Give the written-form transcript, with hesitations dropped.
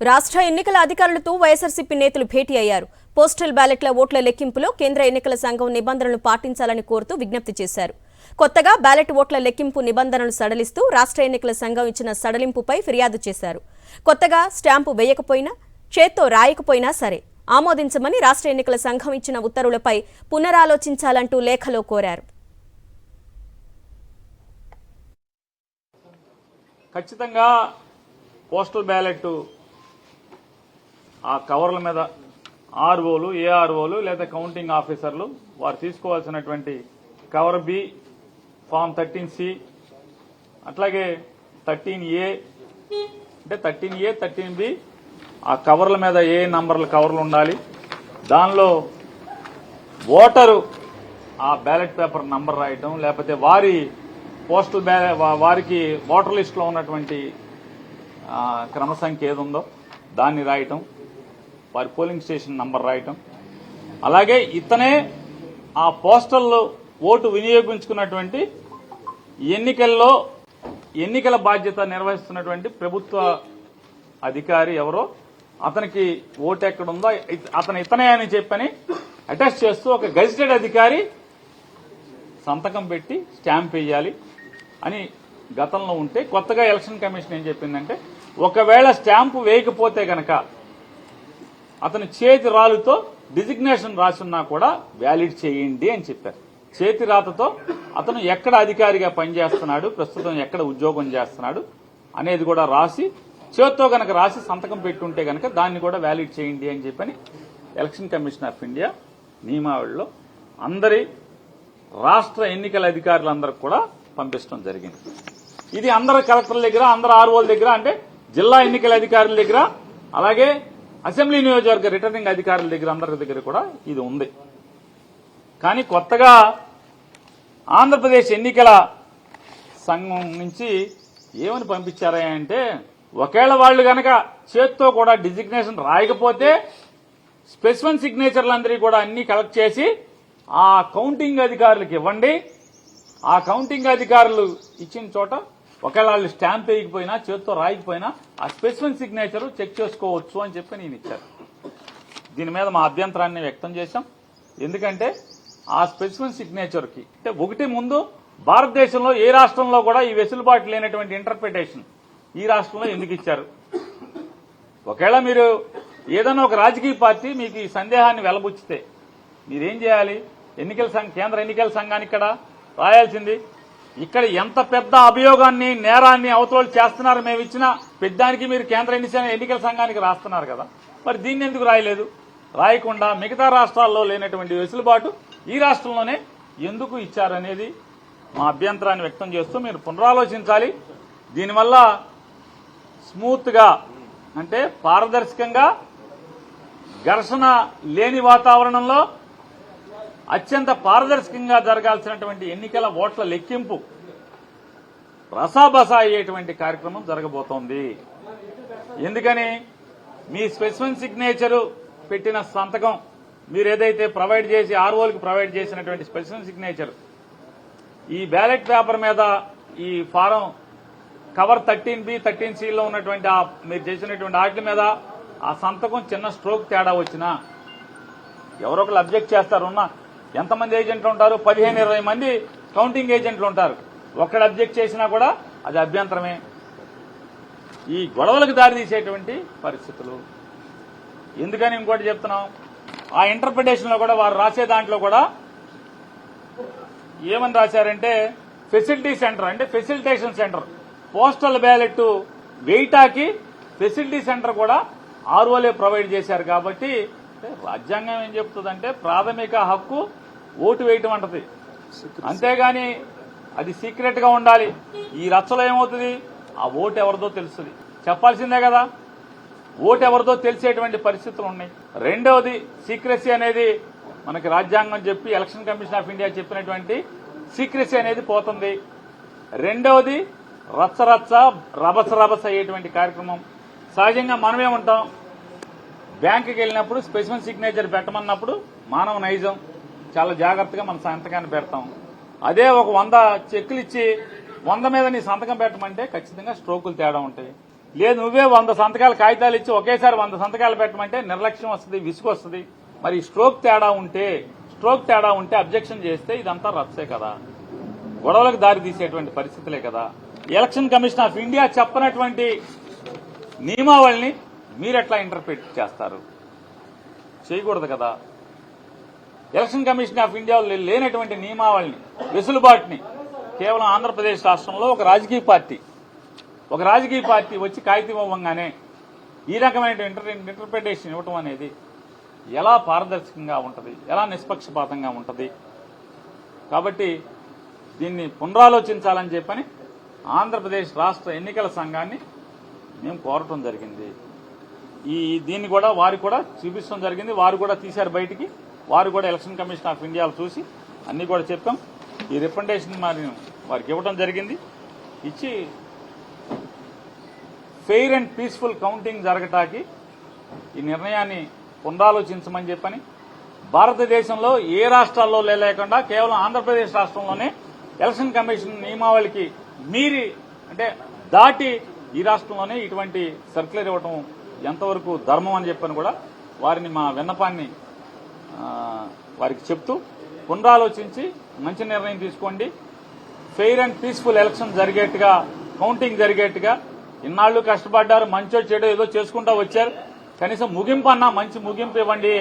రాష్ట్ర ఎన్నికల అధికారులతో వైఎస్ఆర్సీపీ నేతలు భేటీ అయ్యారు. పోస్టల్ బ్యాలెట్ల ఓట్ల లెక్కింపులో కేంద్ర ఎన్నికల సంఘం నిబంధనలను పాటించాలని కోరుతూ విజ్ఞప్తి చేశారు. కొత్తగా బ్యాలెట్ ఓట్ల లెక్కింపు నిబంధనలు సడలిస్తూ రాష్ట్ర ఎన్నికల సంఘం ఇచ్చిన సడలింపుపై ఫిర్యాదు చేశారు. కొత్తగా స్టాంపు వేయకపోయినా, చేత్తో రాయకపోయినా సరే ఆమోదించమని రాష్ట్ర ఎన్నికల సంఘం ఇచ్చిన ఉత్తర్వులపై పునరాలోచించాలంటూ లేఖలో కోరారు. ఖచ్చితంగా పోస్టల్ బ్యాలెట్ ఆ కవర్ల మీద ఆర్ఓలు, ఏఆర్ఓలు లేదా కౌంటింగ్ ఆఫీసర్లు వారు తీసుకోవాల్సినటువంటి కవర్ బి, ఫామ్ 13C, అట్లాగే 13A అంటే 13A, 13B ఆ కవర్ల మీద ఏ నంబర్ల కవర్లు ఉండాలి. దానిలో ఓటరు ఆ బ్యాలెట్ పేపర్ నంబర్ రాయటం, లేకపోతే వారి పోస్టల్ వారికి ఓటర్ లిస్ట్ లో ఉన్నటువంటి క్రమ సంఖ్య ఏది ఉందో దాన్ని రాయటం, వారి పోలింగ్ స్టేషన్ నంబర్ రాయటం, అలాగే ఇతనే ఆ పోస్టల్ ఓటు వినియోగించుకున్నటువంటి ఎన్నికల్లో ఎన్నికల బాధ్యత నిర్వహిస్తున్నటువంటి ప్రభుత్వ అధికారి ఎవరో అతనికి ఓటు ఎక్కడుందో ఇతనే అని చెప్పని అటెస్ట్ చేస్తూ ఒక గెజిటెడ్ అధికారి సంతకం పెట్టి స్టాంప్ వేయాలి అని గతంలో ఉంటే, కొత్తగా ఎలక్షన్ కమిషన్ ఏం చెప్పిందంటే ఒకవేళ స్టాంపు వేయకపోతే గనక అతని చేతి రాలుతో డిజిగ్నేషన్ రాసున్నా కూడా వ్యాలిడ్ చేయండి అని చెప్పారు. చేతి రాతతో అతను ఎక్కడ అధికారిగా పనిచేస్తున్నాడు, ప్రస్తుతం ఎక్కడ ఉద్యోగం చేస్తున్నాడు అనేది కూడా రాసి, చేతితో గనక రాసి సంతకం పెట్టుంటే గనక దాన్ని కూడా వ్యాలిడ్ చేయండి అని చెప్పని ఎలక్షన్ కమిషన్ ఆఫ్ ఇండియా నియమావళిలో అందరి రాష్ట్ర ఎన్నికల అధికారులందరికీ కూడా పంపించడం జరిగింది. ఇది అందరు కలెక్టర్ల దగ్గర, అందరు ఆర్ఓల దగ్గర, అంటే జిల్లా ఎన్నికల అధికారుల దగ్గర, అలాగే అసెంబ్లీ నియోజకవర్గ రిటర్నింగ్ అధికారుల దగ్గర, అందరి దగ్గర కూడా ఇది ఉంది. కానీ కొత్తగా ఆంధ్రప్రదేశ్ ఎన్నికల సంఘం నుంచి ఏమని పంపించారా అంటే, ఒకవేళ వాళ్ళు గనక చేత్తో కూడా డిజిగ్నేషన్ రాయకపోతే స్పెసిఫిక్ సిగ్నేచర్లందరికీ కూడా అన్ని కలెక్ట్ చేసి ఆ కౌంటింగ్ అధికారులకు ఇవ్వండి. ఆ కౌంటింగ్ అధికారులు ఇచ్చిన చోట ఒకవేళ వాళ్ళు స్టాంప్ వేయకపోయినా, చేత్తో రాయకపోయినా ఆ స్పెసిఫిక్ సిగ్నేచర్ చెక్ చేసుకోవచ్చు అని చెప్పి నేను ఇచ్చారు. దీని మీద మా అభ్యంతరాన్ని వ్యక్తం చేశాం. ఎందుకంటే ఆ స్పెసిఫిక్ సిగ్నేచర్ కి అంటే ఒకటి ముందు భారతదేశంలో ఏ రాష్ట్రంలో కూడా ఈ వెసులుబాటు లేనటువంటి ఇంటర్ప్రిటేషన్ ఈ రాష్ట్రంలో ఎందుకు ఇచ్చారు? ఒకవేళ మీరు ఏదైనా ఒక రాజకీయ పార్టీ మీకు ఈ సందేహాన్ని వెలబుచ్చితే మీరేం చేయాలి? కేంద్ర ఎన్నికల సంఘానికి ఇక్కడ రాయాల్సింది, ఇక్కడ ఎంత పెద్ద అభియోగాన్ని, నేరాన్ని అవతల చేస్తున్నారు, మేము ఇచ్చిన పెద్దానికి మీరు కేంద్ర ఎన్నికల సంఘానికి రాస్తున్నారు కదా, మరి దీన్ని ఎందుకు రాయలేదు? రాయకుండా మిగతా రాష్ట్రాల్లో లేనటువంటి వెసులుబాటు ఈ రాష్ట్రంలోనే ఎందుకు ఇచ్చారనేది మా అభ్యంతరాన్ని వ్యక్తం చేస్తూ మీరు పునరాలోచించాలి. దీనివల్ల స్మూత్ గా అంటే పారదర్శకంగా, ఘర్షణ లేని వాతావరణంలో అత్యంత పారదర్శకంగా జరగాల్సినటువంటి ఎన్నికల ఓట్ల లెక్కింపు రసాబసా అయ్యేటువంటి కార్యక్రమం జరగబోతోంది. ఎందుకని మీ స్పెసిఫిక్ సిగ్నేచర్ పెట్టిన సంతకం మీరు ఏదైతే ప్రొవైడ్ చేసి ఆర్ఓలకు ప్రొవైడ్ చేసినటువంటి స్పెసిఫిక్ సిగ్నేచర్ ఈ బ్యాలెట్ పేపర్ మీద ఈ ఫారం కవర్ 13B, 13Cలో ఉన్నటువంటి మీరు చేసినటువంటి వాటి మీద ఆ సంతకం చిన్న స్ట్రోక్ తేడా వచ్చినా ఎవరో ఒకరు అబ్జెక్ట్ చేస్తారు. ఎంతమంది ఏజెంట్లు ఉంటారు? 15-20 మంది కౌంటింగ్ ఏజెంట్లు ఉంటారు. ఒక్కడు అబ్జెక్ట్ చేసినా కూడా అది అభ్యంతరమే. ఈ గొడవలకు దారితీసేటువంటి పరిస్థితులు. ఎందుకని ఇంకోటి చెప్తున్నాం, ఆ ఇంటర్ప్రిటేషన్ లో కూడా వారు రాసే దాంట్లో కూడా ఏమని రాశారంటే ఫెసిలిటీ సెంటర్ అంటే ఫెసిలిటేషన్ సెంటర్, పోస్టల్ బ్యాలెట్ వెయిటాకి ఫెసిలిటీ సెంటర్ కూడా ఆర్ఓలే ప్రొవైడ్ చేశారు. కాబట్టి రాజ్యాంగం ఏం చెప్తుందంటే ప్రాథమిక హక్కు ఓటు వేయటం అంటది, అంతేగాని అది సీక్రెట్ గా ఉండాలి. ఈ రచ్చలో ఏమవుతుంది, ఆ ఓటు ఎవరిదో తెలుస్తుంది, చెప్పాల్సిందే కదా. ఓటు ఎవరిదో తెలిసేటువంటి పరిస్థితులు ఉన్నాయి. రెండవది సీక్రెసీ అనేది మనకి రాజ్యాంగం చెప్పి ఎలక్షన్ కమిషన్ ఆఫ్ ఇండియా చెప్పినటువంటి సీక్రెసీ అనేది పోతుంది. రెండవది రచ్చ రభస అయ్యేటువంటి కార్యక్రమం. సహజంగా మనమేముంటాం, బ్యాంకుకి వెళ్ళినప్పుడు స్పెసిఫిక్ సిగ్నేచర్ పెట్టమన్నప్పుడు మానవ నైజం చాలా జాగ్రత్తగా మన సంతకాన్ని పెడతాం. అదే ఒక 100 చెక్కులు ఇచ్చి 100 మీద నీ సంతకం పెట్టమంటే ఖచ్చితంగా స్ట్రోకులు తేడా ఉంటాయి. లేదు నువ్వే 100 సంతకాలు కాగితాలు ఇచ్చి ఒకేసారి 100 సంతకాలు పెట్టమంటే నిర్లక్ష్యం వస్తుంది, విసుగు వస్తుంది. మరి స్ట్రోక్ తేడా ఉంటే అబ్జెక్షన్ చేస్తే ఇదంతా రచ్చే కదా, గొడవలకు దారి తీసేటువంటి పరిస్థితులే కదా. ఎలక్షన్ కమిషన్ ఆఫ్ ఇండియా చెప్పనటువంటి నియమావళిని మీరెట్లా ఇంటర్ప్రిట్ చేస్తారు? చేయకూడదు కదా. ఎలక్షన్ కమిషన్ ఆఫ్ ఇండియా లేనటువంటి నియమావళిని, వెసులుబాటుని కేవలం ఆంధ్రప్రదేశ్ రాష్ట్రంలో ఒక రాజకీయ పార్టీ వచ్చి కాగితం ఇవ్వగానే ఈ రకమైన ఇంటర్ప్రిటేషన్ ఇవ్వటం అనేది ఎలా పారదర్శకంగా ఉంటుంది, ఎలా నిష్పక్షపాతంగా ఉంటుంది? కాబట్టి దీన్ని పునరాలోచించాలని చెప్పని ఆంధ్రప్రదేశ్ రాష్ట్ర ఎన్నికల సంఘాన్ని మేము కోరటం జరిగింది. దీన్ని కూడా వారికి కూడా చూపించడం జరిగింది. వారు కూడా తీశారు బయటికి. వారు కూడా ఎలక్షన్ కమిషన్ ఆఫ్ ఇండియాలో చూసి అన్ని కూడా చెప్పాం. ఈ రిప్రజెంటేషన్ మరి వారికి ఇవ్వడం జరిగింది. ఇచ్చి ఫెయిర్ అండ్ పీస్ఫుల్ కౌంటింగ్ జరగటానికి ఈ నిర్ణయాన్ని పునరాలోచించమని చెప్పని, భారతదేశంలో ఏ రాష్ట్రాల్లో లేకుండా కేవలం ఆంధ్రప్రదేశ్ రాష్ట్రంలోనే ఎలక్షన్ కమిషన్ నియమావళికి మీరి అంటే దాటి ఈ రాష్ట్రంలోనే ఇటువంటి సర్క్యులర్ ఇవ్వటం ఎంతవరకు ధర్మం అని చెప్పని కూడా వారిని మా విన్నపాన్ని వారికి చెప్తూ పునరాలోచించి మంచి నిర్ణయం తీసుకోండి. ఫెయిర్ అండ్ పీస్ఫుల్ ఎలక్షన్ జరిగేట్టుగా, కౌంటింగ్ జరిగేట్టుగా ఇన్నాళ్లు కష్టపడ్డారు, మంచో చెడో ఏదో చేసుకుంటూ వచ్చారు. కనీసం ముగింపు అన్నా మంచి ముగింపు ఇవ్వండి